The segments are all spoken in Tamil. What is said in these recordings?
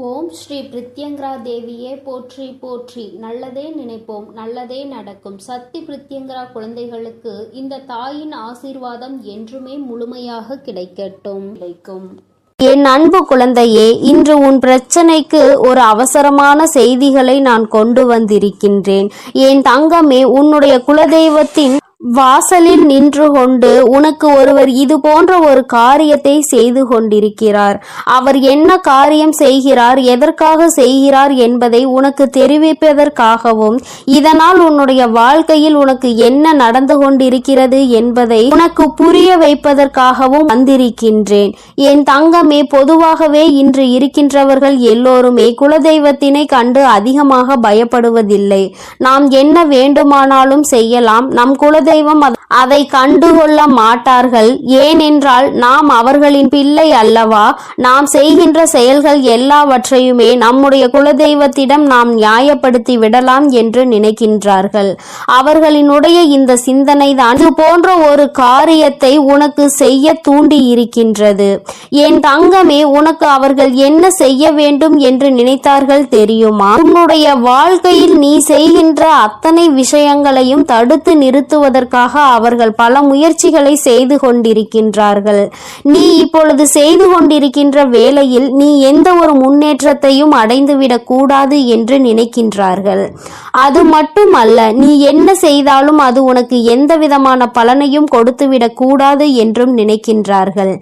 ஓம் ஸ்ரீ பிரித்யங்கரா தேவியே போற்றி போற்றி. நல்லதே நினைப்போம், நல்லதே நடக்கும். சக்தி பிரித்யங்கரா குழந்தைகளுக்கு இந்த தாயின் ஆசீர்வாதம் என்றுமே முழுமையாக கிடைக்கும். என் அன்பு குழந்தையே, இன்று உன் பிரச்சனைக்கு ஒரு அவசரமான செய்திகளை நான் கொண்டு வந்திருக்கின்றேன். என் தங்கமே, உன்னுடைய குலதெய்வத்தின் வாசலில் நின்று கொண்டு உனக்கு ஒருவர் இது போன்ற ஒரு காரியத்தை செய்து கொண்டிருக்கிறார். அவர் என்ன காரியம் செய்கிறார், எதற்காக செய்கிறார் என்பதை உனக்கு தெரிவிப்பதற்காகவும், இதனால் உன்னுடைய வாழ்க்கையில் உனக்கு என்ன நடந்து கொண்டிருக்கிறது என்பதை உனக்கு புரிய வைப்பதற்காகவும் வந்திருக்கின்றேன். என் தங்கமே, பொதுவாகவே இன்று இருக்கின்றவர்கள் எல்லோருமே குலதெய்வத்தினை கண்டு அதிகமாக பயப்படுவதில்லை. நாம் என்ன வேண்டுமானாலும் செய்யலாம், நம் குலதெய்வம் அதை கண்டுகொள்ள மாட்டார்கள். ஏனென்றால் நாம் அவர்களின் பிள்ளை அல்லவா. நாம் செய்கின்ற செயல்கள் எல்லாவற்றையுமே நம்முடைய குலதெய்வத்திடம் நாம் நியாயப்படுத்தி விடலாம் என்று நினைக்கின்றார்கள். அவர்களினுடைய இந்த சிந்தனை தான் இது போன்ற ஒரு காரியத்தை உனக்கு செய்ய தூண்டி இருக்கின்றது. என் தங்கமே, உனக்கு அவர்கள் என்ன செய்ய வேண்டும் என்று நினைத்தார்கள் தெரியுமா? உன்னுடைய வாழ்க்கையில் நீ செய்கின்ற அத்தனை விஷயங்களையும் தடுத்து நிறுத்துவதற்காக அவர்கள் பல முயற்சிகளை செய்து கொண்டிருக்கின்றார்கள். நீ இப்பொழுது செய்து கொண்டிருக்கின்ற வேளையில் நீ எந்த ஒரு முன்னேற்றத்தையும் அடைந்துவிடக் கூடாது என்று நினைக்கின்றார்கள். அது மட்டுமல்ல, நீ என்ன செய்தாலும் அது உனக்கு எந்த விதமான பலனையும் கொடுத்துவிடக் கூடாது என்றும் நினைக்கின்றார்கள்.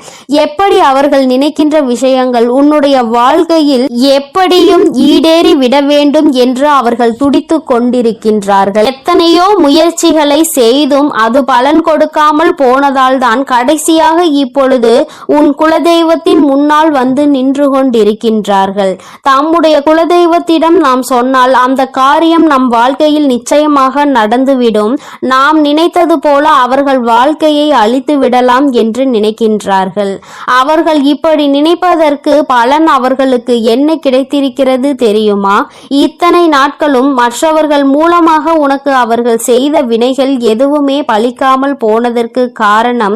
எப்படி அவர்கள் நினைக்கின்ற விஷயங்கள் உன்னுடைய வாழ்க்கையில் எப்படியும் ஈடேறி விட வேண்டும் என்று அவர்கள் துடித்து கொண்டிருக்கின்றார்கள். எத்தனையோ முயற்சிகளை செய்தும் அது பலன் கொடுக்காமல் போனதால் தான் கடைசியாக இப்பொழுது உன் குலதெய்வத்தின் முன்னால் வந்து நின்று கொண்டிருக்கின்றார்கள். தம்முடைய குலதெய்வத்திடம் நாம் சொன்னால் அந்த காரியம் நம் வாழ்க்கையில் நிச்சயமாக நடந்துவிடும். நாம் நினைத்தது போல அவர்கள் வாழ்க்கையை அழித்து விடலாம் என்று நினைக்கின்றார்கள். அவர்கள் இப்படி நினைப்பதற்கு பலன் அவர்களுக்கு என்ன கிடைத்திருக்கிறது தெரியுமா? இத்தனை நாட்களும் மற்றவர்கள் மூலமாக உனக்கு அவர்கள் செய்த வினைகள் எதுவுமே பலிக்காமல் போனதற்கு காரணம்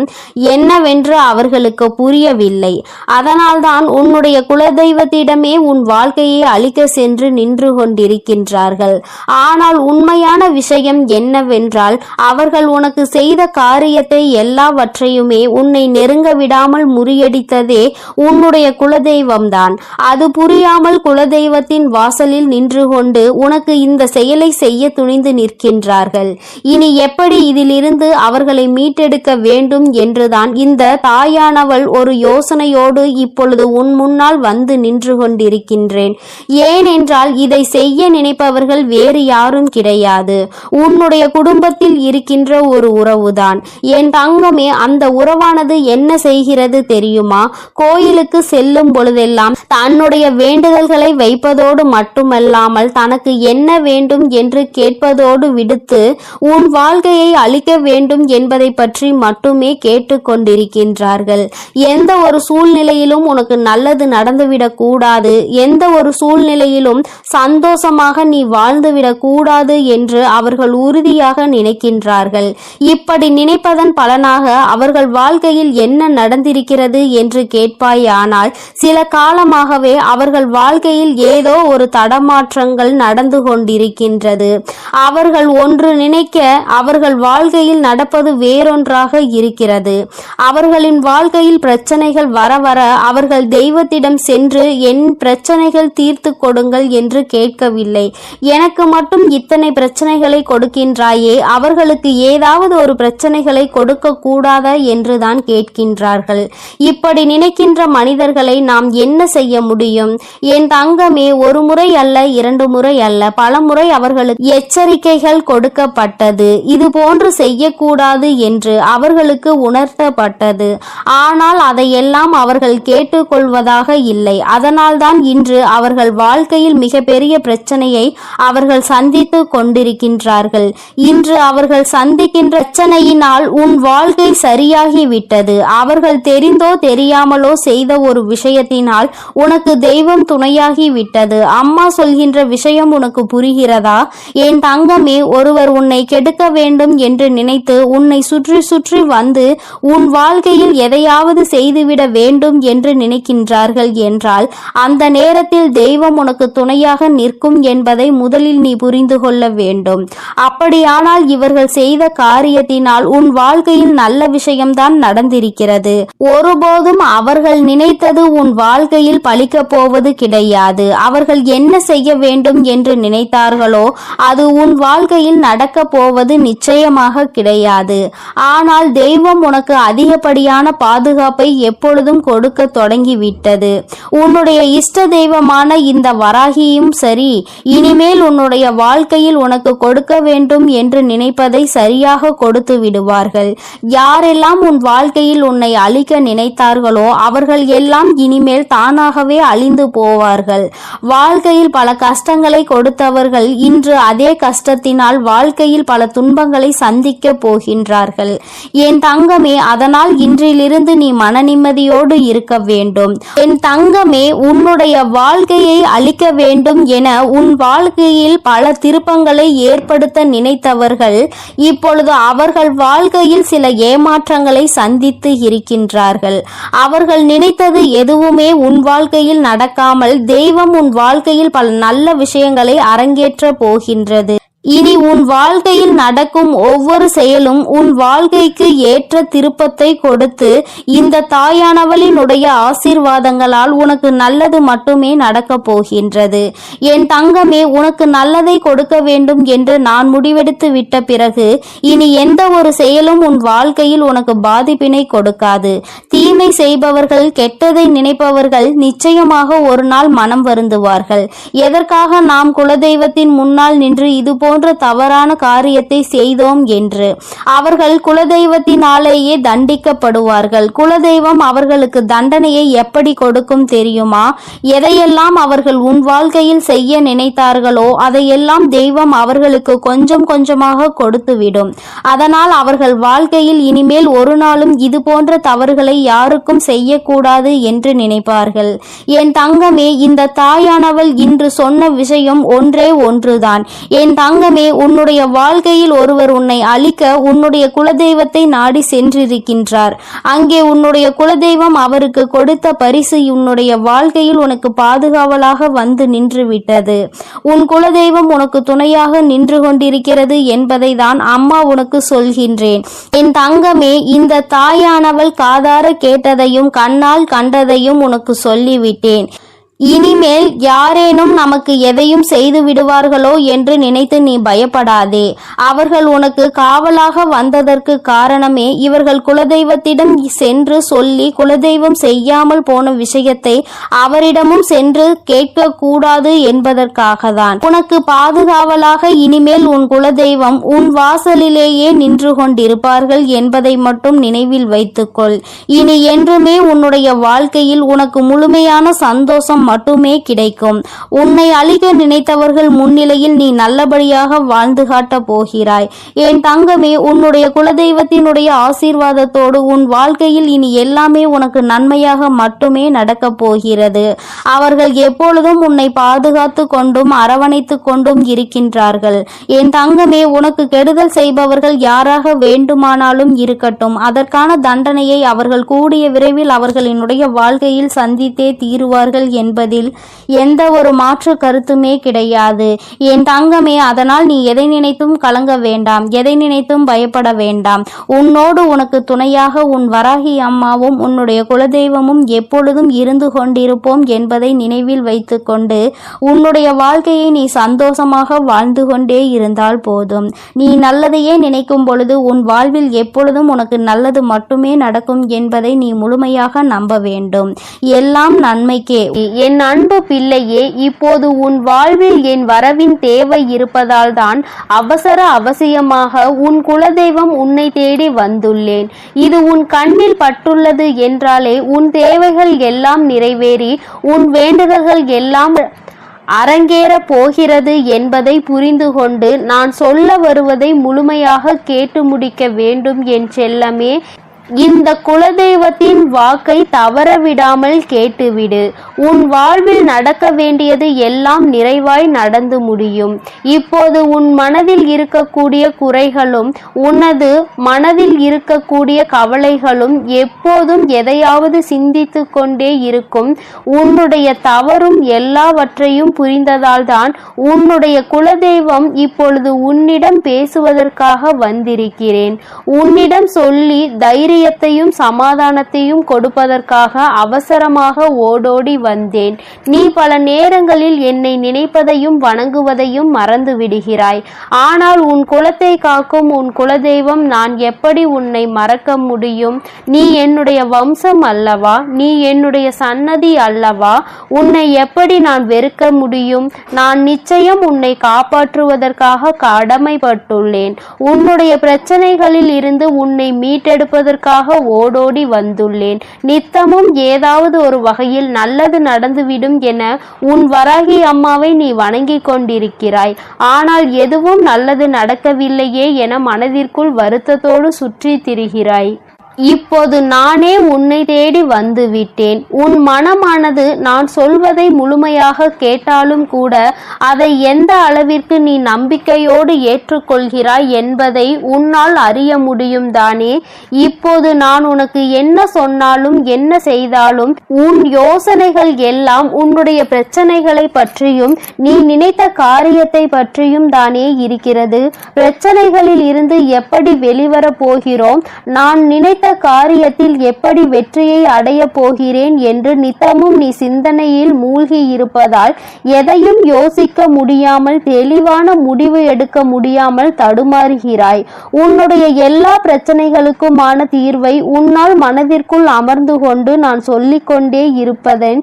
என்னவென்று அவர்களுக்கு புரியவில்லை. அதனால்தான் உன்னுடைய குலதெய்வத்திடமே உன் வாழ்க்கையை அழிக்க சென்று நின்று கொண்டிருக்கின்றார்கள். ஆனால் உண்மையான விஷயம் என்னவென்றால், அவர்கள் உனக்கு செய்த காரியத்தை எல்லாவற்றையுமே உன்னை நெருங்க விடாமல் முறியடித்ததே உன்னுடைய குலதெய்வம்தான். அது புரியாமல் குலதெய்வத்தின் வாசலில் நின்று கொண்டு உனக்கு இந்த செயலை செய்ய துணிந்து நிற்கின்றார்கள். இனி எப்படி இதிலிருந்து அவர்களை மீட்டெடுக்க வேண்டும் என்றுதான் இந்த தாயானவள் ஒரு யோசனையோடு இப்பொழுது உன் முன்னால் வந்து நின்று கொண்டிருக்கின்றேன். ஏனென்றால் இதை செய்ய நினைப்பவர்கள் வேறு யாரும் கிடையாது, உன்னுடைய குடும்பத்தில் இருக்கின்ற ஒரு உறவுதான். என் தங்கமே, அந்த உறவானது என்ன செய்கிறது தெரியுமா? கோயிலுக்கு செல்லும் பொழுதெல்லாம் தன்னுடைய வேண்டுதல்களை வைப்பதோடு மட்டுமல்லாமல் தனக்கு என்ன வேண்டும் என்று கேட்பதோடு விடுத்து உன் வாழ்க்கையை அழிக்க வேண்டும் என்பதை பற்றி மட்டுமே கேட்டுக்கொண்டிருக்கின்றார்கள். எந்த ஒரு சூழ்நிலையிலும் உனக்கு நல்லது நடந்துவிடக் கூடாது, எந்த ஒரு சூழ்நிலையிலும் சந்தோஷமாக நீ வாழ்ந்துவிடக் கூடாது என்று அவர்கள் உறுதியாக நினைக்கின்றார்கள். இப்படி நினைப்பதன் பலனாக அவர்கள் வாழ்க்கையில் என்ன நடந்திருக்கிறது என்று கேட்பாயானால், சில காலமாகவே அவர்கள் வாழ்க்கையில் ஏதோ ஒரு தடமாற்றங்கள் நடந்து கொண்டிருக்கின்றது. அவர்கள் ஒன்று நினைக்க அவர்கள் வாழ்க்கையில் நடப்பது வேறொன்றாக இருக்கிறது. அவர்களின் வாழ்க்கையில் பிரச்சனைகள் வர வர அவர்கள் தெய்வத்திடம் சென்று என் பிரச்சனைகள் தீர்த்து கொடுங்கள் என்று கேட்கவில்லை. எனக்கு மட்டும் இத்தனை பிரச்சனைகளை கொடுக்கின்றாயே, அவர்களுக்கு ஏதாவது ஒரு பிரச்சனைகளை கொடுக்க கூடாதா என்றுதான் கேட்கின்றார்கள். இப்படி நினைக்கின்ற மனிதர்களை நாம் என்ன செய்ய முடியும்? என் தங்கமே, ஒரு முறை அல்ல, இரண்டு முறை அல்ல, பல முறை அவர்களுக்கு எச்சரிக்கைகள் கொடுக்கப்பட்டது. இது போன்று செய்யக்கூடாது என்று அவர்களுக்கு உணர்த்தப்பட்டது. ஆனால் அதையெல்லாம் அவர்கள் கேட்டுக்கொள்வதாக இல்லை. அதனால்தான் இன்று அவர்கள் வாழ்க்கையில் மிகப்பெரிய பிரச்சனையை அவர்கள் சந்தித்து கொண்டிருக்கின்றார்கள். இன்று அவர்கள் சந்திக்கின்ற பிரச்சனையினால் உன் வாழ்க்கை சரியாகிவிட்டது. அவர்கள் தெரிந்தோ தெரியாமலோ செய்த ஒரு விஷயத்தினால் உனக்கு தெய்வம் துணையாகிவிட்டது. அம்மா சொல்கின்ற விஷயம் உனக்கு புரிகிறதா? என் தங்கமே, ஒருவர் உன்னை கெடுக்க வேண்டும் என்று நினைத்து நினைத்து உன்னை சுற்றி சுற்றி வந்து உன் வாழ்க்கையில் எதையாவது செய்துவிட வேண்டும் என்று நினைக்கின்றார்கள் என்றால் அந்த நேரத்தில் தெய்வம் உனக்கு துணையாக நிற்கும் என்பதை முதலில் நீ புரிந்து கொள்ள வேண்டும். அப்படியானால் இவர்கள் செய்த காரியத்தினால் உன் வாழ்க்கையில் நல்ல விஷயம்தான் நடந்திருக்கிறது. ஒருபோதும் அவர்கள் நினைத்தது உன் வாழ்க்கையில் பலிக்கப் போவது கிடையாது. அவர்கள் என்ன செய்ய வேண்டும் என்று நினைத்தார்களோ அது உன் வாழ்க்கையில் நடக்க போவது நிச்சயமாக கிடையாது. ஆனால் தெய்வம் உனக்கு அதிகப்படியான பாதுகாப்பை எப்பொழுதும் கொடுக்க தொடங்கிவிட்டது. உன்னுடைய இஷ்ட தெய்வமான இந்த வராகியும் சரி, இனிமேல் உன்னுடைய வாழ்க்கையில் உனக்கு கொடுக்க வேண்டும் என்று நினைப்பதை சரியாக கொடுத்து விடுவார்கள். யாரெல்லாம் உன் வாழ்க்கையில் உன்னை அழிக்க நினைத்தார்களோ அவர்கள் எல்லாம் இனிமேல் தானாகவே அழிந்து போவார்கள். வாழ்க்கையில் பல கஷ்டங்களை கொடுத்தவர்கள் இன்று அதே கஷ்டத்தினால் வாழ்க்கையில் பல துன்பங்களை சந்திக்க போகின்றார்கள். என் தங்கமே, அதனால் இன்றிலிருந்து நீ மன நிம்மதியோடு இருக்க வேண்டும். என் தங்கமே, உன்னுடைய வாழ்க்கையை அழிக்க வேண்டும் என உன் வாழ்க்கையில் பல திருப்பங்களை ஏற்படுத்த நினைத்தவர்கள் இப்பொழுது அவர்கள் வாழ்க்கையில் சில ஏமாற்றங்களை சந்தித்து இருக்கின்றார்கள். அவர்கள் நினைத்தது எதுவுமே உன் வாழ்க்கையில் நடக்காமல் தெய்வம் உன் வாழ்க்கையில் பல நல்ல விஷயங்களை அரங்கேற்ற போகின்றது. இனி உன் வாழ்க்கையில் நடக்கும் ஒவ்வொரு செயலும் உன் வாழ்க்கைக்கு ஏற்ற திருப்பத்தை கொடுத்து இந்த தாயானவளினுடைய ஆசீர்வாதங்களால் உனக்கு நல்லது மட்டுமே நடக்க போகின்றது. என் தங்கமே, உனக்கு நல்லதை கொடுக்க வேண்டும் என்று நான் முடிவெடுத்து விட்ட பிறகு இனி எந்த ஒரு செயலும் உன் வாழ்க்கையில் உனக்கு பாதிப்பினை கொடுக்காது. தீமை செய்பவர்கள், கெட்டதை நினைப்பவர்கள் நிச்சயமாக ஒரு நாள் மனம் வருந்துவார்கள். எதற்காக நாம் குலதெய்வத்தின் முன்னால் நின்று இது போன்ற தவறான காரியத்தை செய்தோம் என்று அவர்கள் குலதெய்வத்தினாலேயே தண்டிக்கப்படுவார்கள். குலதெய்வம் அவர்களுக்கு தண்டனையை எப்படி கொடுக்கும் தெரியுமா? எதையெல்லாம் அவர்கள் உன் வாழ்க்கையில் செய்ய நினைத்தார்களோ அதையெல்லாம் தெய்வம் அவர்களுக்கு கொஞ்சம் கொஞ்சமாக கொடுத்துவிடும். அதனால் அவர்கள் வாழ்க்கையில் இனிமேல் ஒரு நாளும் இது போன்ற தவறுகளை யாருக்கும் செய்யக்கூடாது என்று நினைப்பார்கள். என் தங்கமே, இந்த தாயானவள் இன்று சொன்ன விஷயம் ஒன்றே ஒன்றுதான். என் தங்கமே, உன்னுடைய வாழ்க்கையில் ஒருவர் உன்னை அழிக்க உன்னுடைய குலதெய்வத்தை நாடி சென்றிருக்கின்றார். அங்கே உன்னுடைய குலதெய்வம் அவருக்கு கொடுத்த பரிசு உன்னுடைய வாழ்க்கையில் உனக்கு பாதுகாவலாக வந்து நின்று விட்டது. உன் குலதெய்வம் உனக்கு துணையாக நின்று கொண்டிருக்கிறது என்பதை தான் அம்மா உனக்கு சொல்கின்றேன். என் தங்கமே, இந்த தாயானவள் காதார கேட்டதையும் கண்ணால் கண்டதையும் உனக்கு சொல்லிவிட்டேன். இனிமேல் யாரேனும் நமக்கு எதையும் செய்து விடுவார்களோ என்று நினைத்து நீ பயப்படாதே. அவர்கள் உனக்கு காவலாக வந்ததற்கு காரணமே இவர்கள் குலதெய்வத்திடம் சென்று சொல்லி குலதெய்வம் செய்யாமல் போன விஷயத்தை அவரிடமும் சென்று கேட்க கூடாது என்பதற்காகத்தான். உனக்கு பாதுகாவலாக இனிமேல் உன் குலதெய்வம் உன் வாசலிலேயே நின்று கொண்டிருப்பார்கள் என்பதை மட்டும் நினைவில் வைத்துக்கொள். இனி என்றுமே உன்னுடைய வாழ்க்கையில் உனக்கு முழுமையான சந்தோஷம் மட்டுமே கிடைக்கும். உன்னை அழிக்க நினைத்தவர்கள் முன்னிலையில் நீ நல்லபடியாக வாழ்ந்து காட்ட போகிறாய். என் தங்கமே, உன்னுடைய குலதெய்வத்தினுடைய ஆசீர்வாதத்தோடு உன் வாழ்க்கையில் இனி எல்லாமே உனக்கு நன்மையாக மட்டுமே நடக்க போகிறது. அவர்கள் எப்பொழுதும் உன்னை பாதுகாத்து கொண்டும் அரவணைத்து கொண்டும் இருக்கின்றார்கள். என் தங்கமே, உனக்கு கெடுதல் செய்பவர்கள் யாராக வேண்டுமானாலும் இருக்கட்டும், அதற்கான தண்டனையை அவர்கள் கூடிய விரைவில் அவர்களினுடைய வாழ்க்கையில் சந்தித்தே தீருவார்கள் என்பதில் எந்த ஒரு மாற்று கருத்துமே கிடையாது. என் தங்கமே, அதனால் நீ எதை நினைத்தும் கலங்க வேண்டாம், எதை நினைத்தும் பயப்பட வேண்டாம். உன்னோடு உனக்கு துணையாக உன் வராகி அம்மாவும் உன்னுடைய குலதெய்வமும் எப்பொழுதும் இருந்து கொண்டிருப்போம் என்பதை நினைவில் வைத்துக்கொண்டு உன்னுடைய வாழ்க்கையை நீ சந்தோஷமாக வாழ்ந்து கொண்டே இருந்தால் போதும். நீ நல்லதையே நினைக்கும் பொழுது உன் வாழ்வில் எப்பொழுதும் உனக்கு நல்லது மட்டுமே நடக்கும் என்பதை நீ முழுமையாக நம்ப வேண்டும். எல்லாம் நன்மைக்கே. என் அன்பு பிள்ளையே, இப்போது உன் வாழ்வில் என் வரவின் தேவை இருப்பதால் தான் அவசியமாக உன் குலதெய்வம் உன்னை தேடி வந்துள்ளேன். இது உன் கண்ணில் பட்டுள்ளது என்றாலே உன் தேவைகள் எல்லாம் நிறைவேறி உன் வேண்டுதல்கள் எல்லாம் அரங்கேற போகிறது என்பதை புரிந்து கொண்டு நான் சொல்ல வருவதை முழுமையாக கேட்டு முடிக்க வேண்டும் என் செல்லமே. இந்த குலதெய்வத்தின் வாக்கை தவறவிடாமல் கேட்டுவிடு. உன் வாழ்வில் நடக்க வேண்டியது எல்லாம் நிறைவாய் நடந்து முடியும். இப்போது உன் மனதில் இருக்கக்கூடிய குறைகளும் உனது மனதில் இருக்கக்கூடிய கவலைகளும் எப்போதும் எதையாவது சிந்தித்து கொண்டே இருக்கும். உன்னுடைய தவறும் எல்லாவற்றையும் புரிந்ததால் தான் உன்னுடைய குலதெய்வம் இப்பொழுது உன்னிடம் பேசுவதற்காக வந்திருக்கிறேன். உன்னிடம் சொல்லி தைரியத்தையும் சமாதானத்தையும் கொடுப்பதற்காக அவசரமாக ஓடோடி வந்தேன். நீ பல நேரங்களில் என்னை நினைப்பதையும் வணங்குவதையும் மறந்து விடுகிறாய். ஆனால் உன் குலத்தை காக்கும் உன் குலதெய்வம் நான் எப்படி உன்னை மறக்க முடியும்? நீ என்னுடைய வம்சம் அல்லவா? நீ என்னுடைய சன்னதி அல்லவா? உன்னை எப்படி நான் வெறுக்க முடியும்? நான் நிச்சயம் உன்னை காப்பாற்றுவதற்காக கடமைப்பட்டுள்ளேன். உன்னுடைய பிரச்சனைகளில் இருந்து உன்னை மீட்டெடுப்பதற்காக ஓடோடி வந்துள்ளேன். நித்தமும் ஏதாவது ஒரு வகையில் நல்லது நடந்துவிடும் என உன் வராகி அம்மாவை நீ வணங்கி கொண்டிருக்கிறாய். ஆனால் எதுவும் நல்லது நடக்கவில்லையே என மனதிற்குள் வருத்தத்தோடு சுற்றி திரிகிறாய். இப்போது நானே உன்னை தேடி வந்து விட்டேன். உன் மனமானது நான் சொல்வதை முழுமையாக கேட்டாலும் கூட அதை எந்த அளவிற்கு நீ நம்பிக்கையோடு ஏற்றுக்கொள்கிறாய் என்பதை உன்னால் அறிய முடியும் தானே. இப்போது நான் உனக்கு என்ன சொன்னாலும் என்ன செய்தாலும் உன் யோசனைகள் எல்லாம் உன்னுடைய பிரச்சனைகளை பற்றியும் நீ நினைத்த காரியத்தை பற்றியும் தானே இருக்கிறது. பிரச்சனைகளில் இருந்து எப்படி வெளிவரப் போகிறோம், நான் நினைத்த காரியத்தில் எப்படி வெற்றியை அடைய போகிறேன் என்று நித்தமும் நீ சிந்தனையில் மூழ்கி இருப்பதால் எதையும் யோசிக்க முடியாமல் தெளிவான முடிவு எடுக்க முடியாமல் தடுமாறுகிறாய். உன்னுடைய எல்லா பிரச்சனைகளுக்குமான தீர்வை உன்னால் மனதிற்குள் அமர்ந்து கொண்டு நான் சொல்லிக்கொண்டே இருப்பதன்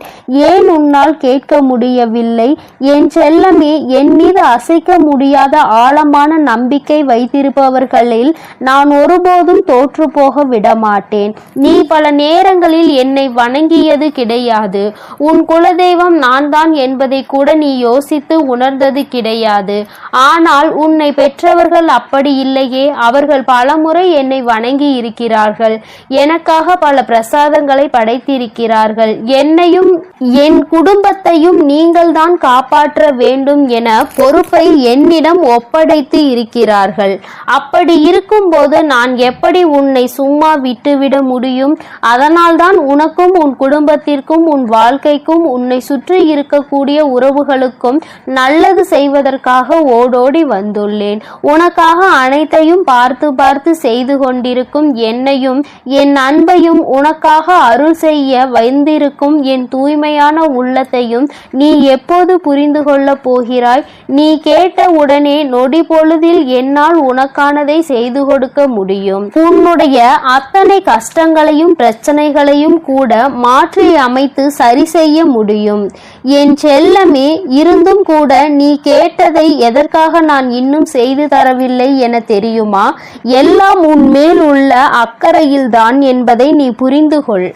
ஏன் உன்னால் கேட்க முடியவில்லை? என் செல்லமே, என் மீது அசைக்க முடியாத ஆழமான நம்பிக்கை வைத்திருப்பவர்களில் நான் ஒருபோதும் தோற்று போக விட மாட்டேன். நீ பல நேரங்களில் என்னை வணங்கியது கிடையாது. உன் குலதெய்வம் நான் தான் என்பதை கூட நீ யோசித்து உணர்ந்தது கிடையாது. ஆனால் உன்னை பெற்றவர்கள் அப்படி இல்லையே. அவர்கள் பலமுறை என்னை வணங்கி இருக்கிறார்கள். எனக்காக பல பிரசாதங்களை படைத்திருக்கிறார்கள். என்னையும் என் குடும்பத்தையும் நீங்கள் தான் காப்பாற்ற வேண்டும் என பொறுப்பை என்னிடம் ஒப்படைத்து இருக்கிறார்கள். அப்படி இருக்கும்போது நான் எப்படி உன்னை சும்மா விட்டுவிட முடியும்? அதனால்தான் உனக்கும் உன் குடும்பத்திற்கும் உன் வாழ்க்கைக்கும் உன்னை சுற்றி இருக்கக்கூடிய உறவுகளுக்கும் நல்லது செய்வதற்காக ஓடோடி வந்துள்ளேன். உனக்காக அனைத்தையும் பார்த்து பார்த்து செய்து கொண்டிருக்கும் என்னையும் என் அன்பையும் உனக்காக அருள் செய்ய வந்திருக்கும் என் தூய்மையான உள்ளத்தையும் நீ எப்போது புரிந்து கொள்ள போகிறாய்? நீ கேட்ட உடனே நொடி பொழுதில் என்னால் உனக்கானதை செய்து கொடுக்க முடியும். உன்னுடைய அத்தனை கஷ்டங்களையும் பிரச்சனைகளையும் கூட மாற்றி அமைத்து சரி செய்ய முடியும். என் செல்லமே, இருந்தும் கூட நீ கேட்டதை எதற்காக நான் இன்னும் செய்து தரவில்லை என தெரியுமா? எல்லாம் உன் மேல் உள்ள அக்கறையில்தான் என்பதை நீ புரிந்து கொள்.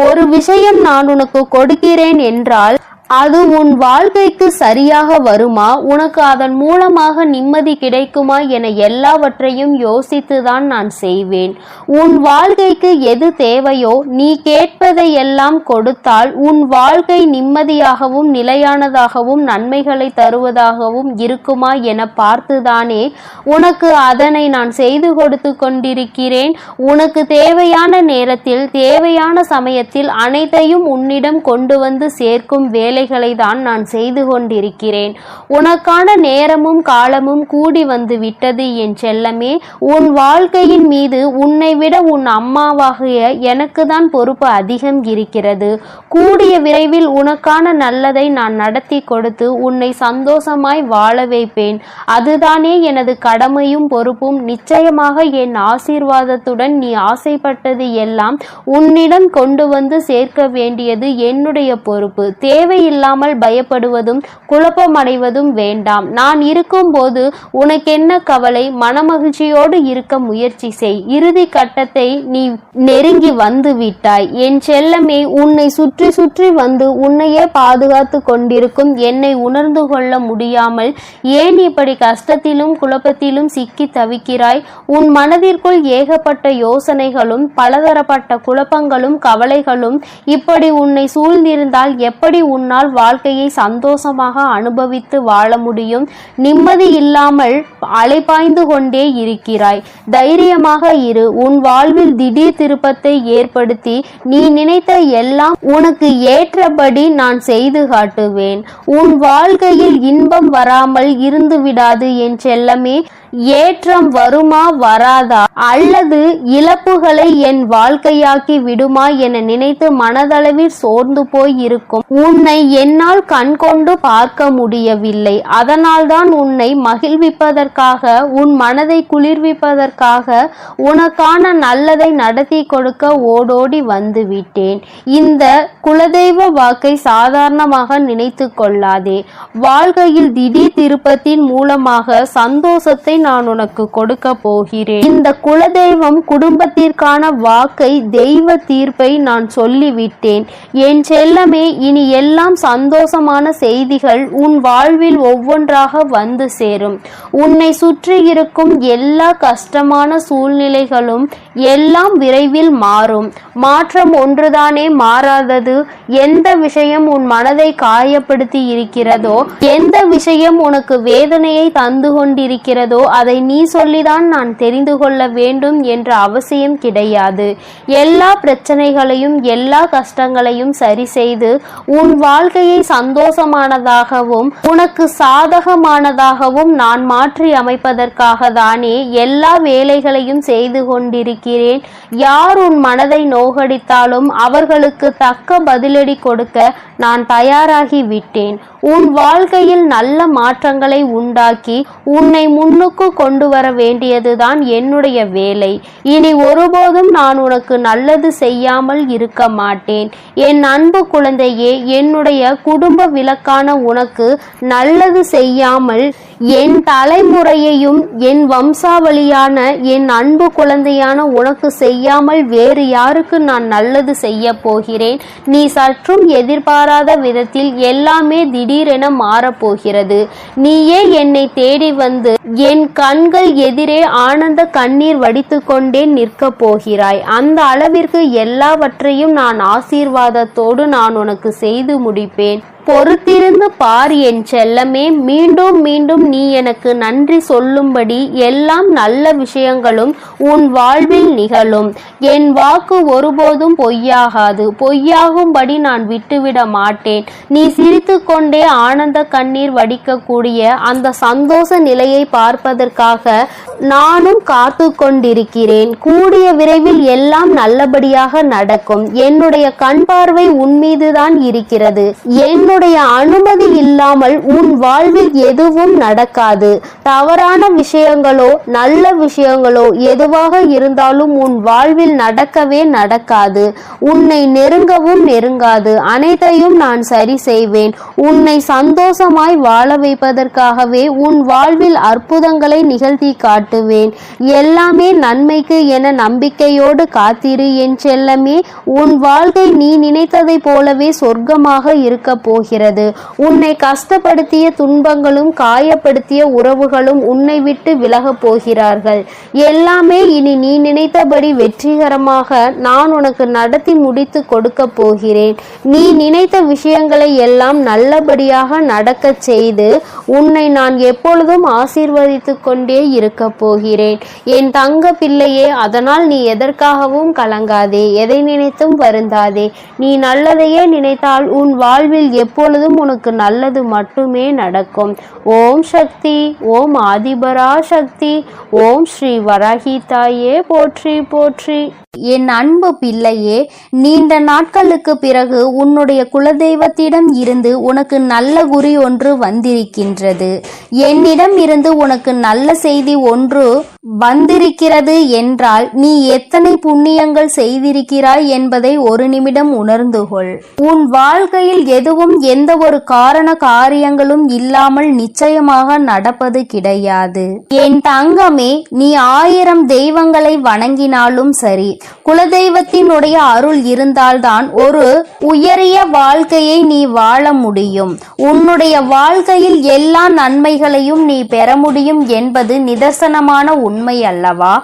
ஒரு விஷயம் நான் உனக்கு கொடுக்கிறேன் என்றால் அது உன் வாழ்க்கைக்கு சரியாக வருமா? உனக்கு அதன் மூலமாக நிம்மதி கிடைக்குமா என எல்லாவற்றையும் யோசித்துதான் நான் செய்வேன். உன் வாழ்க்கைக்கு எது தேவையோ நீ கேட்பதை எல்லாம் கொடுத்தால் உன் வாழ்க்கை நிம்மதியாகவும் நிலையானதாகவும் நன்மைகளை தருவதாகவும் இருக்குமா என பார்த்துதானே உனக்கு அதனை நான் செய்து கொடுத்து கொண்டிருக்கிறேன். உனக்கு தேவையான நேரத்தில் தேவையான சமயத்தில் அனைத்தையும் உன்னிடம் கொண்டு வந்து சேர்க்கும் வேலைகளை தான் நான் செய்து கொண்டிருக்கிறேன். உனக்கான நேரமும் காலமும் கூடி வந்து விட்டது என் செல்லமே. உன் வாழ்க்கையின் மீது உன்னை விட உன் அம்மாவாகிய எனக்கு தான் பொறுப்பு அதிகம் இருக்கிறது. கூடிய விரைவில் உனக்கான நல்லதை நான் நடத்தி கொடுத்து உன்னை சந்தோஷமாய் வாழ வைப்பேன். அதுதானே எனது கடமையும் பொறுப்பும். நிச்சயமாக என் ஆசீர்வாதத்துடன் நீ ஆசைப்பட்டது எல்லாம் உன்னிடம் கொண்டு வந்து சேர்க்க வேண்டியது என்னுடைய பொறுப்பு. தேவை தேவையில்லாமல் பயப்படுவதும் குழப்பமடைவதும் வேண்டாம். நான் இருக்கும்போது உனக்கென்ன கவலை? மனமகிழ்ச்சியோடு இருக்க முயற்சி செய். இறுதி கட்டத்தை நீ நெருங்கி வந்து விட்டாய். என் செல்லமே, உன்னை சுற்றி சுற்றி வந்து உன்னையே பாதுகாத்து கொண்டிருக்கும் என்னை உணர்ந்து கொள்ள முடியாமல் ஏன் இப்படி கஷ்டத்திலும் குழப்பத்திலும் சிக்கி தவிக்கிறாய்? உன் மனதிற்குள் ஏகப்பட்ட யோசனைகளும் பலதரப்பட்ட குழப்பங்களும் கவலைகளும் இப்படி உன்னை சூழ்ந்திருந்தால் எப்படி உன்னால் வாழ்க்கையை சந்தோஷமாக அனுபவித்து வாழ முடியும்? நிம்மதி இல்லாமல் அலைபாய்ந்து கொண்டே இருக்கிறாய். தைரியமாக இரு. உன் வாழ்வில் திடீர் திருப்பத்தை ஏற்படுத்தி நீ நினைத்த எல்லாம் உனக்கு ஏற்றபடி நான் செய்து காட்டுவேன். உன் வாழ்க்கையில் இன்பம் வராமல் இருந்து விடாது என் செல்லமே. ஏற்றம் வருமா வராதா, அல்லது இழப்புகளை என் வாழ்க்கையாக்கி விடுமா என நினைத்து மனதளவில் சோர்ந்து போய் இருக்கும் உன்னை என்னால் கண்கொண்டு பார்க்க முடியவில்லை. அதனால்தான் உன்னை மகிழ்விப்பதற்காக, உன் மனதை குளிர்விப்பதற்காக உனக்கான நல்லதை நடத்தி கொடுக்க ஓடோடி வந்து விட்டேன். இந்த குலதெய்வ வாக்கை சாதாரணமாக நினைத்து கொள்ளாதே. வாழ்க்கையில் திடீர் திருப்பத்தின் மூலமாக சந்தோஷத்தை நான் உனக்கு கொடுக்க போகிறேன். இந்த குலதெய்வம் குடும்பத்திற்கான வாக்கை, தெய்வ தீர்ப்பை நான் சொல்லிவிட்டேன். என் செல்லமே, இனி எல்லாம் சந்தோஷமான செய்திகள் உன் வாழ்வில் ஒவ்வொன்றாக வந்து சேரும். உன்னை சுற்றி இருக்கும் எல்லா கஷ்டமான சூழ்நிலைகளும் எல்லாம் விரைவில் மாறும். மாற்றம் ஒன்றுதானே மாறாதது. எந்த விஷயம் உன் மனதை காயப்படுத்தி இருக்கிறதோ, எந்த விஷயம் உனக்கு வேதனையை தந்து கொண்டிருக்கிறதோ அதை நீ சொல்லிதான் நான் தெரிந்து கொள்ள வேண்டும் என்ற அவசியம் கிடையாது. எல்லா பிரச்சனைகளையும் எல்லா கஷ்டங்களையும் சரி செய்து உன் வாழ்க்கையை சந்தோஷமானதாகவும் உனக்கு சாதகமானதாகவும் நான் மாற்றி அமைப்பதற்காக தானே எல்லா வேலைகளையும் செய்து கொண்டிருக்கிறேன். யார் உன் மனதை நோகடித்தாலும் அவர்களுக்கு தக்க பதிலடி கொடுக்க நான் தயாராகி விட்டேன். உன் வாழ்க்கையில் நல்ல மாற்றங்களை உண்டாக்கி உன்னை முன்னுக்கு கொண்டு வர வேண்டியதுதான் என்னுடைய வேலை. இனி ஒருபோதும் நான் உனக்கு நல்லது செய்யாமல் இருக்க மாட்டேன். என் அன்பு குழந்தையே, என்னுடைய குடும்ப விளக்கான உனக்கு நல்லது செய்யாமல் என் தலைமுறையையும் என் வம்சாவளியான என் அன்பு குழந்தையான உனக்கு செய்யாமல் வேறு யாருக்கு நான் நல்லது செய்ய போகிறேன்? நீ சற்றும் எதிர்பாராத விதத்தில் எல்லாமே திடீரென மாறப்போகிறது. நீயே என்னை தேடி வந்து என் கண்கள் எதிரே ஆனந்த கண்ணீர் வடித்து கொண்டே நிற்க போகிறாய். அந்த அளவிற்கு எல்லாவற்றையும் நான் ஆசீர்வாதத்தோடு நான் உனக்கு செய்து முடிப்பேன். பொறுத்திருந்து பார் என் செல்லமே. மீண்டும் மீண்டும் நீ எனக்கு நன்றி சொல்லும்படி எல்லாம் நல்ல விஷயங்களும் உன் வாழ்வில் நிகழும். என் வாக்கு ஒருபோதும் பொய்யாகாது. பொய்யாகும்படி நான் விட்டுவிட மாட்டேன். நீ சிரித்து கொண்டே ஆனந்த கண்ணீர் வடிக்கக்கூடிய அந்த சந்தோஷ நிலையை பார்ப்பதற்காக நானும் காத்து கொண்டிருக்கிறேன். கூடிய விரைவில் எல்லாம் நல்லபடியாக நடக்கும். என்னுடைய கண் பார்வை உன் மீதுதான் இருக்கிறது. என்னுடைய அனுமதி இல்லாமல் உன் வாழ்வில் எதுவும் நடக்காது. தவறான விஷயங்களோ நல்ல விஷயங்களோ எதுவாக இருந்தாலும் உன் வாழ்வில் நடக்கவே நடக்காது. உன்னை நெருங்கவும் நெருங்காது. அனைத்தையும் நான் சரி செய்வேன். உன்னை சந்தோஷமாய் வாழ வைப்பதற்காகவே உன் வாழ்வில் அற்புதங்களை நிகழ்த்தி காட்டுவேன். எல்லாமே நன்மைக்கு என நம்பிக்கையோடு காத்திரு என் செல்லமே. உன் வாழ்க்கை நீ நினைத்ததை போலவே சொர்க்கமாக இருக்க போகிறது. உன்னை கஷ்டப்படுத்திய துன்பங்களும் காயப்படுத்திய உறவுகளும் உன்னை விட்டு விலகப் போகிறார்கள். எல்லாமே இனி நீ நினைத்தபடி வெற்றிகரமாக நான் உனக்கு நடத்தி முடித்து கொடுக்க போகிறேன். நீ நினைத்த விஷயங்களை எல்லாம் நல்லபடியாக நடக்க செய்து உன்னை நான் எப்பொழுதும் ஆசீர்வதித்து கொண்டே இருக்க போகிறேன். என் தங்க பிள்ளையே, அதனால் நீ எதற்காகவும் கலங்காதே. எதை நினைத்தும் வருந்தாதே. நீ நல்லதையே நினைத்தால் உன் வாழ்வில் எப்பொழுதும் உனக்கு நல்லது மட்டுமே நடக்கும். ஓம் சக்தி, ஓம் ஆதிபரா சக்தி, ஓம் ஸ்ரீ வராகி தாயே போற்றி போற்றி. என் அன்பு பிள்ளையே, நீண்ட நாட்களுக்கு பிறகு உன்னுடைய குலதெய்வத்திடம் இருந்து உனக்கு நல்ல குறி ஒன்று வந்திருக்கின்றது. என்னிடம் இருந்து உனக்கு நல்ல செய்தி ஒன்று வந்திருக்கிறது என்றால் நீ எத்தனை புண்ணியங்கள் செய்திருக்கிறாய் என்பதை ஒரு நிமிடம் உணர்ந்து கொள். உன் வாழ்க்கையில் எதுவும் எந்த ஒரு காரண காரியங்களும் இல்லாமல் நிச்சயமாக நடப்பது கிடையாது. என் தங்கமே, நீ 1000 தெய்வங்களை வணங்கினாலும் சரி, குலதெய்வத்தினுடைய அருள் இருந்தால்தான் ஒரு உயரிய வாழ்க்கையை நீ வாழ முடியும். உன்னுடைய வாழ்க்கையில் எல்லா நன்மைகளையும் நீ பெற முடியும் என்பது நிதர்சனமான உண்மை அல்லவா?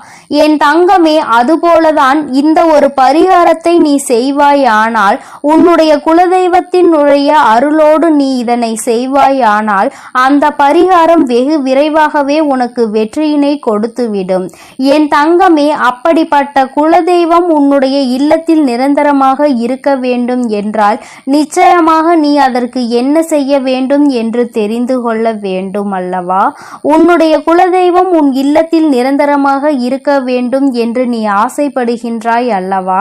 என் தங்கமே, அதுபோலதான் இந்த ஒரு பரிகாரத்தை நீ செய்வாயானால், உன்னுடைய குலதெய்வத்தினுடைய அருளோடு நீ இதனை செய்வாயானால் அந்த பரிகாரம் வெகு விரைவாகவே உனக்கு வெற்றியினை கொடுத்துவிடும். என் தங்கமே, அப்படிப்பட்ட குலதெய்வம் உன்னுடைய இல்லத்தில் நிரந்தரமாக இருக்க வேண்டும் என்றால் நிச்சயமாக நீ அதற்கு என்ன செய்ய வேண்டும் என்று தெரிந்து கொள்ள வேண்டும் அல்லவா? உன்னுடைய குலதெய்வம் உன் இல்லத்தில் நிரந்தரமாக இருக்க வேண்டும் என்று நீ ஆசைப்படுகின்றாய் அல்லவா?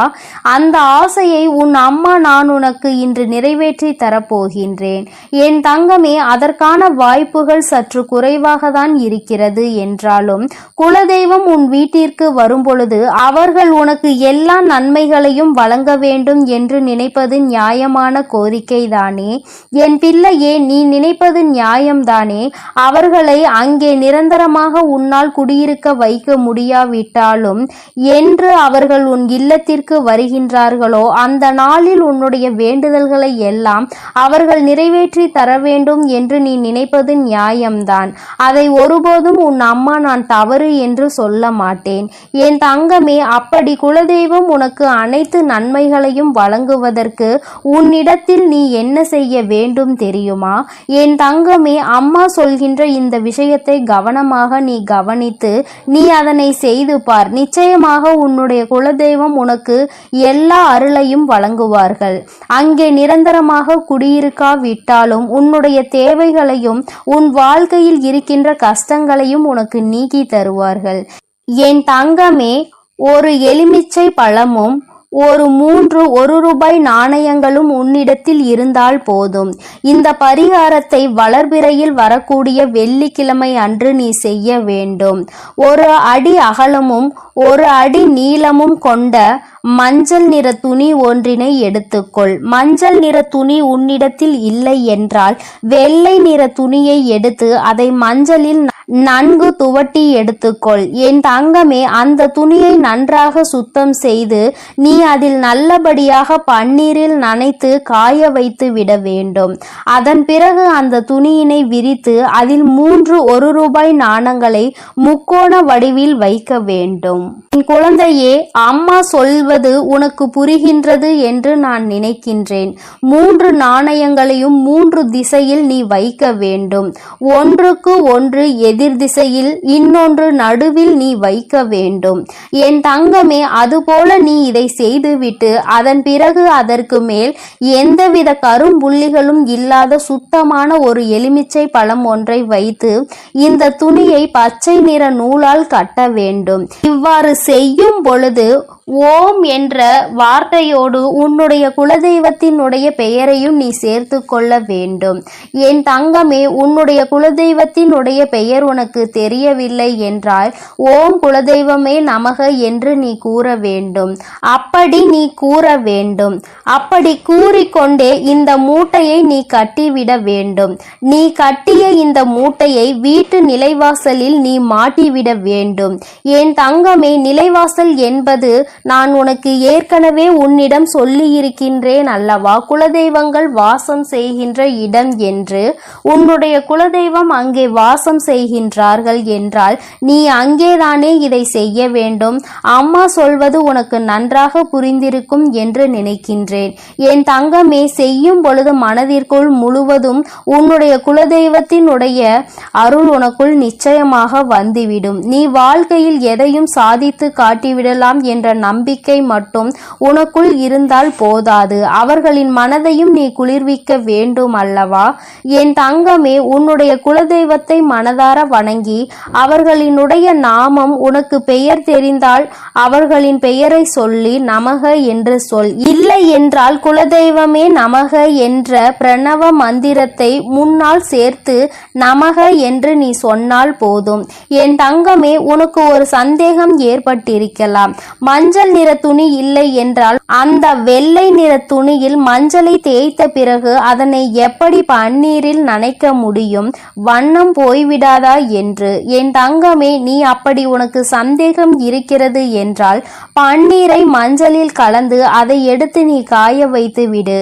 அந்த ஆசையை உன் அம்மா நான் உனக்கு இன்று நிறைவேற்றி தரப்போகின்றேன். என் தங்கமே, அதற்கான வாய்ப்புகள் சற்று குறைவாக தான் இருக்கிறது என்றாலும் குலதெய்வம் உன் வீட்டிற்கு வரும்பொழுது அவர்கள் உனக்கு எல்லா நன்மைகளையும் வழங்க வேண்டும் என்று நினைப்பது நியாயமான கோரிக்கை தானே? என் பிள்ளையே, நீ நினைப்பது நியாயம்தானே? அவர்களை அங்கே நிரந்தரமாக உன்னால் குடியிருக்க வைக்க முடியாவிட்டாலும் என்று அவர்கள் உன் இல்லத்திற்கு வருகின்றார்களோ அந்த நாளில் உன்னுடைய வேண்டுதல்களை எல்லாம் அவர்கள் நிறைவேற்றி தர வேண்டும் என்று நீ நினைப்பது நியாயம்தான். அதை ஒருபோதும் உன் அம்மா நான் தவறு என்று சொல்ல மாட்டேன். என் தங்கமே, அப்படி குலதெய்வம் உனக்கு அனைத்து நன்மைகளையும் வழங்குவதற்கு உன்னிடத்தில் நீ என்ன செய்ய வேண்டும் தெரியுமா? என் தங்கமே, அம்மா சொல்கின்ற இந்த விஷயத்தை கவனமாக நீ கவனித்து நீ அதனை செய்து பார். நிச்சயமாக உன்னுடைய குலதெய்வம் உனக்கு எல்லா அருளையும் வழங்குவார்கள். அங்கே நிரந்தரமாக குடியிருக்காவிட்டாலும் உன்னுடைய தேவைகளையும் உன் வாழ்க்கையில் இருக்கின்ற கஷ்டங்களையும் உனக்கு நீக்கி தருவார்கள். என் தங்கமே, ஒரு எலுமிச்சை பழமும் ஒரு 3 1 நாணயங்களும் உன்னிடத்தில் இருந்தால் போதும். இந்த பரிகாரத்தை வளர்பிறையில் வரக்கூடிய வெள்ளிக்கிழமை அன்று நீ செய்ய வேண்டும். 1 அடி அகலமும் 1 அடி நீளமும் கொண்ட மஞ்சள் நிற துணி ஒன்றினை எடுத்துக்கொள். மஞ்சள் நிற துணி உன்னிடத்தில் இல்லை என்றால் வெள்ளை நிற துணியை எடுத்து அதை மஞ்சளில் நன்கு துவட்டி எடுத்துக்கொள். என் தங்கமே, அந்த துணியை நன்றாக சுத்தம் செய்து நீ அதில் நல்லபடியாக பன்னீரில் நனைத்து காய வைத்து விட வேண்டும். அதன் பிறகு அந்த துணியினை விரித்து அதில் 3 1 நாணங்களை முக்கோண வடிவில் வைக்க வேண்டும். என் குழந்தையே, அம்மா சொல்வது உனக்கு புரிகின்றது என்று நான் நினைக்கின்றேன். 3 நாணயங்களையும் 3 திசையில் நீ வைக்க வேண்டும். ஒன்றுக்கு ஒன்று எதிர் திசையில், இன்னொன்று நடுவில் நீ வைக்க வேண்டும். என் தங்கமே, அதுபோல நீ இதை செய்துவிட்டு அதன் பிறகு அதற்கு மேல் எந்தவித கரும்புள்ளிகளும் இல்லாத சுத்தமான ஒரு எலுமிச்சை பழம் ஒன்றை வைத்து இந்த துணியை பச்சை நிற நூலால் கட்ட வேண்டும். இவ்வாறு செய்யும் பொழுது ஓம் என்ற வார்த்தையோடு உன்னுடைய குலதெய்வத்தினுடைய பெயரையும் நீ சேர்த்து கொள்ள வேண்டும். என் தங்கமே, உன்னுடைய குலதெய்வத்தினுடைய பெயர் உனக்கு தெரியவில்லை என்றால் ஓம் குலதெய்வமே நமக என்று நீ கூற வேண்டும். அப்படி நீ கூற வேண்டும். அப்படி கூறிக்கொண்டே இந்த மூட்டையை நீ கட்டிவிட வேண்டும். நீ கட்டிய இந்த மூட்டையை வீட்டு நிலைவாசலில் நீ மாட்டிவிட வேண்டும். என் தங்கமே, நிலைவாசல் என்பது நான் உனக்கு ஏற்கனவே உன்னிடம் சொல்லியிருக்கின்றேன் அல்லவா, குலதெய்வங்கள் வாசம் செய்கின்ற இடம் என்று. உன்னுடைய குலதெய்வம் அங்கே வாசம் செய்கின்றார்கள் என்றால் நீ அங்கேதானே இதை செய்ய வேண்டும். அம்மா சொல்வது உனக்கு நன்றாக புரிந்திருக்கும் என்று நினைக்கின்றேன். என் தங்கமே, செய்யும் பொழுது மனதிற்குள் முழுவதும் உன்னுடைய குலதெய்வத்தினுடைய அருள் உனக்குள் நிச்சயமாக வந்துவிடும். நீ வாழ்க்கையில் எதையும் சாதித்து காட்டிவிடலாம் என்ற நம்பிக்கை மட்டும் உனக்குள் இருந்தால் போதாது, அவர்களின் மனதையும் நீ குளிர்விக்க வேண்டும் அல்லவா? என் தங்கமே, உன்னுடைய குலதெய்வத்தை மனதார வணங்கி அவர்களினுடைய நாமம் உனக்கு பெயர் தெரிந்தால் அவர்களின் பெயரை சொல்லி நமக என்று சொல். இல்லை என்றால் குலதெய்வமே நமக என்ற பிரணவ மந்திரத்தை முன்னால் சேர்த்து நமக என்று நீ சொன்னால் போதும். என் தங்கமே, உனக்கு ஒரு சந்தேகம் ஏற்பட்டிருக்கலாம். மஞ்சள் நிற துணி இல்லை என்றால் அந்த வெள்ளை நிற துணியில் மஞ்சளை தேய்த்த பிறகு அதனை எப்படி பன்னீரில் நனைக்க முடியும்? வண்ணம் போய்விடாதா என்று. என் தங்கமே, நீ அப்படி உனக்கு சந்தேகம் இருக்கிறது என்றால் பன்னீரை மஞ்சளில் கலந்து அதை எடுத்து நீ காய வைத்து விடு.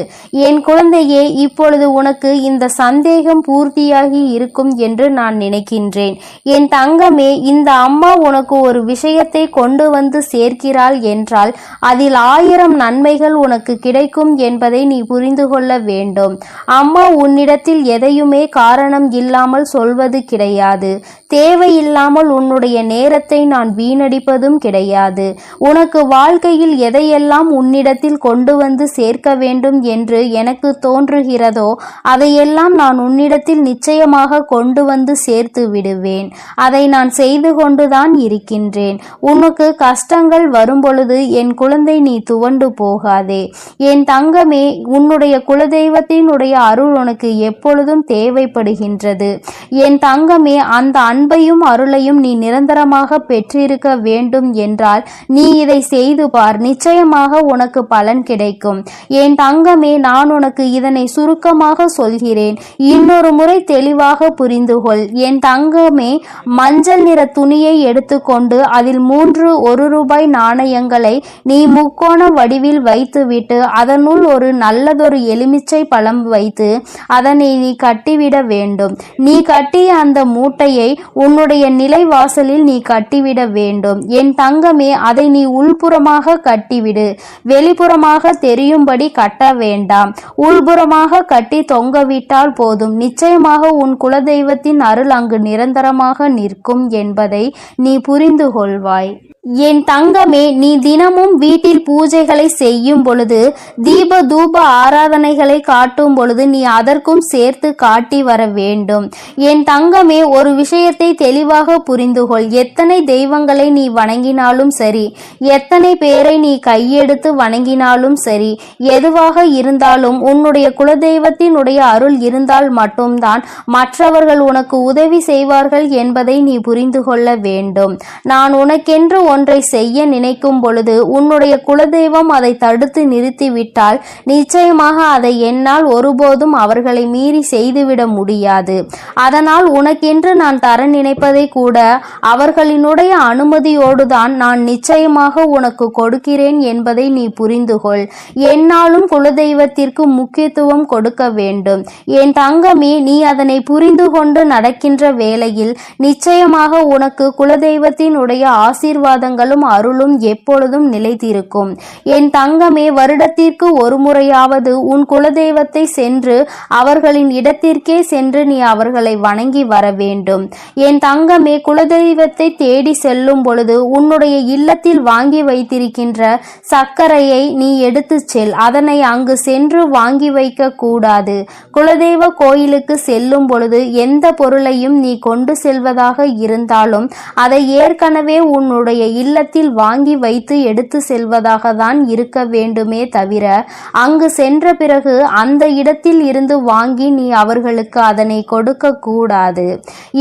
என் குழந்தையே, இப்பொழுது உனக்கு இந்த சந்தேகம் பூர்த்தியாகி இருக்கும் என்று நான் நினைக்கின்றேன். என் தங்கமே, இந்த அம்மா உனக்கு ஒரு விஷயத்தை கொண்டு வந்து சேர்க்கிறாள் என்றால் அதில் 1000 நன்மைகள் உனக்கு கிடைக்கும் என்பதை நீ புரிந்து கொள்ள வேண்டும். அம்மா உன்னிடத்தில் எதையுமே காரணம் இல்லாமல் சொல்வது கிடையாது. தேவையில்லாமல் உன்னுடைய நேரத்தை நான் வீணடிப்பதும் கிடையாது. உனக்கு வாழ்க்கையில் எதையெல்லாம் உன்னிடத்தில் கொண்டு வந்து சேர்க்க வேண்டும் என்று எனக்கு தோன்றுகிறதோ அதையெல்லாம் நான் உன்னிடத்தில் நிச்சயமாக கொண்டு வந்து சேர்த்து விடுவேன். அதை நான் செய்து கொண்டுதான் இருக்கின்றேன். உனக்கு கஷ்டங்கள் வரும்பொழுது என் குழந்தை நீ துவண்டு போகாதே. என் தங்கமே, உன்னுடைய குலதெய்வத்தினுடைய அருள் உனக்கு எப்பொழுதும் தேவைப்படுகின்றது. என் தங்கமே, அந்த அன்பையும் அருளையும் நீ நிரந்தரமாக பெற்றிருக்க வேண்டும் என்றால் நீ இதை செய்து பார். நிச்சயமாக உனக்கு பலன் கிடைக்கும். என் தங்கமே, நான் உனக்கு இதனை சுருக்கமாக சொல்கிறேன். இன்னொரு முறை தெளிவாக புரிந்து கொள். என் தங்கமே, மஞ்சள் நிற துணியை எடுத்துக்கொண்டு அதில் 3 1 நாணயங்களை நீ முக்கோண வடிவில் வைத்துவிட்டு அதனுள் ஒரு நல்லதொரு எலுமிச்சை பழம் வைத்து அதனை நீ கட்டிவிட வேண்டும். நீ கட்டிய அந்த மூட்டையை உன்னுடைய நிலைவாசலில் நீ கட்டிவிட வேண்டும். என் தங்கமே, அதை நீ உள்புறமாக கட்டிவிடு. வெளிப்புறமாக தெரியும்படி கட்ட வேண்டாம். உள்புறமாக கட்டி தொங்கவிட்டால் போதும். நிச்சயமாக உன் குலதெய்வத்தின் அருள் அங்கு நிரந்தரமாக நிற்கும் என்பதை நீ புரிந்து கொள்வாய். என் தங்கமே, நீ தினமும் வீட்டில் பூஜைகளை செய்யும் பொழுது தீப தூப ஆராதனைகளை காட்டும் பொழுது நீ அதற்கும் சேர்த்து காட்டி வர வேண்டும். என் தங்கமே, ஒரு விஷயத்தை தெளிவாக புரிந்து கொள். எத்தனை தெய்வங்களை நீ வணங்கினாலும் சரி, எத்தனை பேரை நீ கையெடுத்து வணங்கினாலும் சரி, எதுவாக இருந்தாலும் உன்னுடைய குலதெய்வத்தினுடைய அருள் இருந்தால் மட்டும்தான் மற்றவர்கள் உனக்கு உதவி செய்வார்கள் என்பதை நீ புரிந்து கொள்ள வேண்டும். நான் உனக்கென்று ஒன்றை செய்ய நினைக்கும் பொழுது உன்னுடைய குலதெய்வம் அதை தடுத்து நிறுத்திவிட்டால் நிச்சயமாக அதை என்னால் ஒருபோதும் அவர்களை மீறி செய்துவிட முடியாது. அதனால் உனக்கென்று நான் தர நினைப்பதை கூட அவர்களினுடைய அனுமதியோடுதான் நான் நிச்சயமாக உனக்கு கொடுக்கிறேன் என்பதை நீ புரிந்து கொள். என்னாலும் குலதெய்வத்திற்கு முக்கியத்துவம் கொடுக்க வேண்டும். என் தங்கமே, நீ அதனை புரிந்து கொண்டு நடக்கின்ற வேளையில் நிச்சயமாக உனக்கு குலதெய்வத்தினுடைய ஆசீர்வாதங்களும் அருளும் எப்பொழுதும் நிலைத்திருக்கும். என் தங்கமே, வருடத்திற்கு ஒரு முறையாவது உன் குலதெய்வத்தை சென்று அவர்களின் இடத்திற்கே சென்று நீ அவர்களை வணங்கி வர வேண்டும். என் தங்கமே, குலதெய்வத்தை தேடி செல்லும் பொழுது உன்னுடைய இல்லத்தில் வாங்கி வைத்திருக்கின்ற சர்க்கரையை நீ எடுத்து செல். அதனை அங்கு சென்று வாங்கி வைக்க கூடாது. குலதெய்வ கோயிலுக்கு செல்லும் பொழுது எந்த பொருளையும் நீ கொண்டு செல்வதாக இருந்தாலும் அதை ஏற்கனவே உன்னுடைய இல்லத்தில் வாங்கி வைத்து எடுத்து செல்வதாக தான் இருக்க வேண்டுமே தவிர அங்கு சென்ற பிறகு அந்த இடத்தில் இருந்து வாங்கி நீ அவர்களுக்கு அதனை கொடுக்க கூடாது.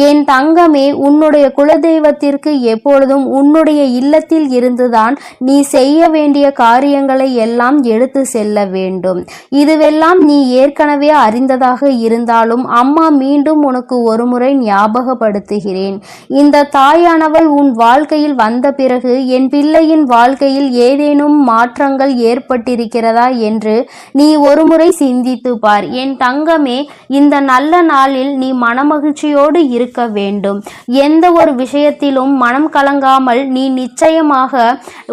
என் தங்கமே, உன்னுடைய குலதெய்வத்திற்கு எப்பொழுதும் உன்னுடைய இல்லத்தில் இருந்துதான் நீ செய்ய வேண்டிய காரியங்களை எல்லாம் எடுத்து செல்ல வேண்டும். இதுவெல்லாம் நீ ஏற்கனவே அறிந்ததாக இருந்தாலும் அம்மா மீண்டும் உனக்கு ஒருமுறை ஞாபகப்படுத்துகிறேன். இந்த தாயானவள் உன் வாழ்க்கையில் வந்த பிறகு என் பிள்ளையின் வாழ்க்கையில் ஏதேனும் மாற்றங்கள் ஏற்பட்டிருக்கிறதா என்று நீ ஒருமுறை சிந்தித்து பார். என் தங்கமே, இந்த நல்ல நாளில் நீ மனமகிழ்ச்சியோடு இருக்க வேண்டும். எந்த ஒரு விஷயத்திலும் மனம் கலங்காமல் நீ நிச்சயமாக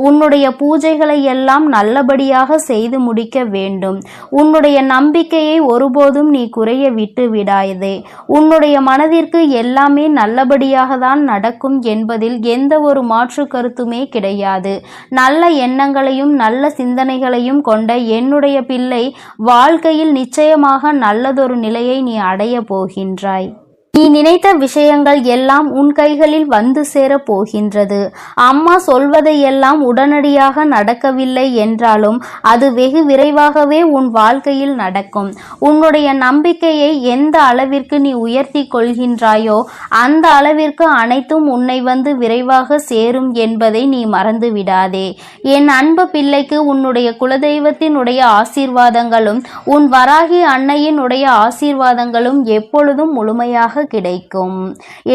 உன்னுடைய பூஜைகளை எல்லாம் நல்லபடியாக செய்து முடிக்க வேண்டும். உன்னுடைய நம்பிக்கையை ஒருபோதும் நீ குறைய விட்டு விடாதே. உன்னுடைய மனதிற்கு எல்லாமே நல்லபடியாக தான் நடக்கும் என்பதில் எந்த ஒரு மாற்று கருத்துமே கிடையாது. நல்ல எண்ணங்களையும் நல்ல சிந்தனைகளையும் கொண்ட என்னுடைய பிள்ளை, வாழ்க்கையில் நிச்சயமாக நல்லதொரு நிலையை நீ அடைய போகின்றாய். நீ நினைத்த விஷயங்கள் எல்லாம் உன் கைகளில் வந்து சேரப் போகின்றது. அம்மா சொல்வதையெல்லாம் உடனடியாக நடக்கவில்லை என்றாலும் அது வெகு விரைவாகவே உன் வாழ்க்கையில் நடக்கும். உன்னுடைய நம்பிக்கையை எந்த அளவிற்கு நீ உயர்த்தி கொள்கின்றாயோ அந்த அளவிற்கு அனைத்தும் உன்னை வந்து விரைவாக சேரும் என்பதை நீ மறந்து விடாதே. என் அன்பு பிள்ளைக்கு உன்னுடைய குலதெய்வத்தினுடைய ஆசீர்வாதங்களும் உன் வராகி அன்னையினுடைய ஆசீர்வாதங்களும் எப்பொழுதும் முழுமையாக கிடைக்கும்.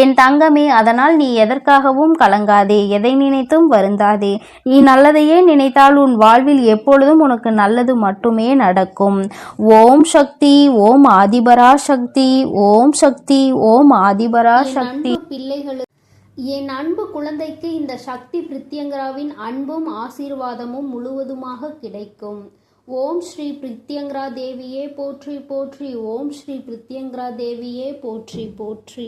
என் தங்கமே, அதனால் நீ எதற்காகவும் கலங்காதே, எதை நினைத்தும் வருந்தாதே. நீ நல்லதையே நினைத்தால் உன் வாழ்வில் எப்பொழுதும் உனக்கு நல்லது மட்டுமே நடக்கும். ஓம் சக்தி, ஓம் ஆதிபரா சக்தி, ஓம் சக்தி, ஓம் ஆதிபரா சக்தி. என் அன்பு குழந்தைக்கு இந்த சக்தி பிரித்யங்கராவின் அன்பும் ஆசீர்வாதமும் முழுவதுமாக கிடைக்கும். ஓம் ஸ்ரீ பிரித்யங்கரா தேவியே போற்றி போற்றி. ஓம் ஸ்ரீ பிரித்யங்கரா தேவியே போற்றி போற்றி.